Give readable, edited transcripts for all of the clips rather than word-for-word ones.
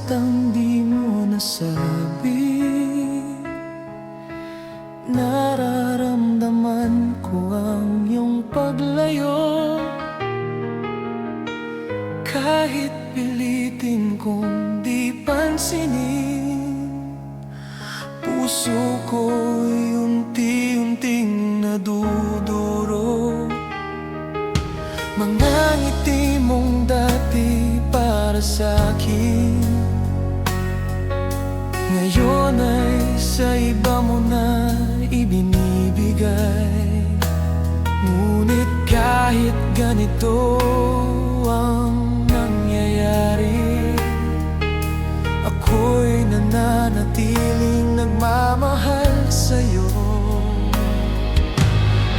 bastang di mo nasabi. Nararamdaman ko ang iyong paglayo, kahit pilitin kong di pansinin. Puso ko'y unti-unting nadudurog. Mga ngiti mong dati para sa'kin, ngayon ay sa iba mo na ibinibigay. Ngunit kahit ganito ang nangyayari, ako'y nananatiling nagmamahal sa'yo.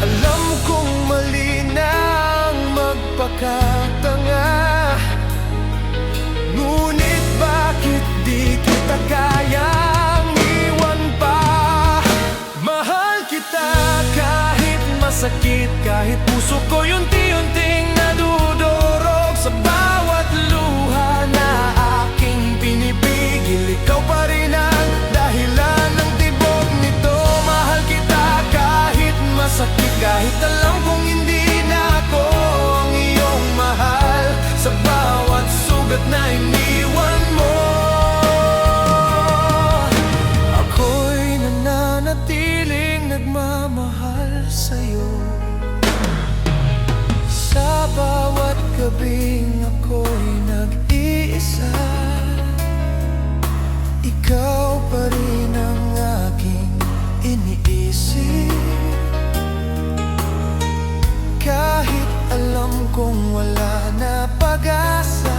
Alam kong mali na ang magpakatanga, ngunit bakit di kita kayang iwan pa? Mahal kita kahit masakit, kahit puso ko'y unti-unting nadudurog. Sa bawat luha na aking pinipigil, ikaw pa rin ang dahilan ng tibok nito. Mahal kita kahit masakit, kahit alam kong hindi na ako ang iyong mahal. Sa bawat sugat na iniwan mo, ako'y nananatiling nagmamahal sa'yo. Sa bawat gabing ako'y nag-iisa, ikaw pa rin ang aking iniisip. Kahit alam kong wala na pag-asa,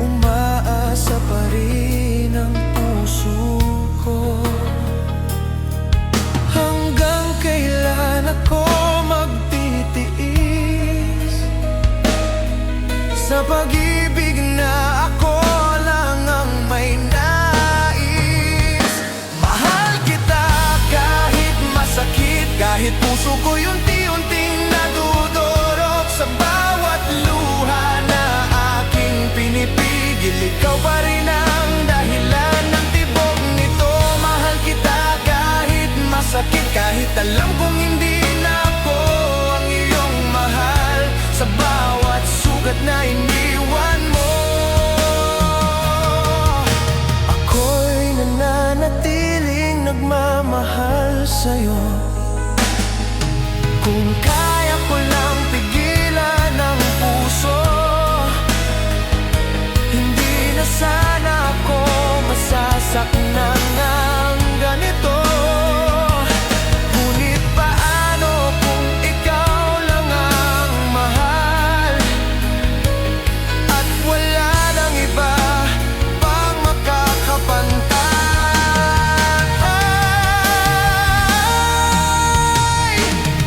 umaasa pa rin ang puso ko. Hanggang kailan ako magtitiis sa pag-ibig na ako lang ang may nais? Mahal kita kahit masakit, kahit puso ko'y unti-unting nadudurog. Sa bawat luha na aking pinipigil, ikaw pa rin ang dahilan ng tibok nito. Mahal kita kahit masakit, kahit alam kong hindi na ako ang iyong mahal. Sa bawat sugat na iniwan mo, ako'y nananatiling nagmamahal sa'yo. Kung kaya ko lang pigilan ang puso, hindi na sana ako masasaknan ng ganito. Ngunit paano kung ikaw lang ang mahal, at wala nang iba pang makakapantay?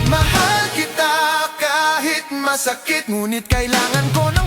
Mahal kita kahit masakit, ngunit kailangan ko ng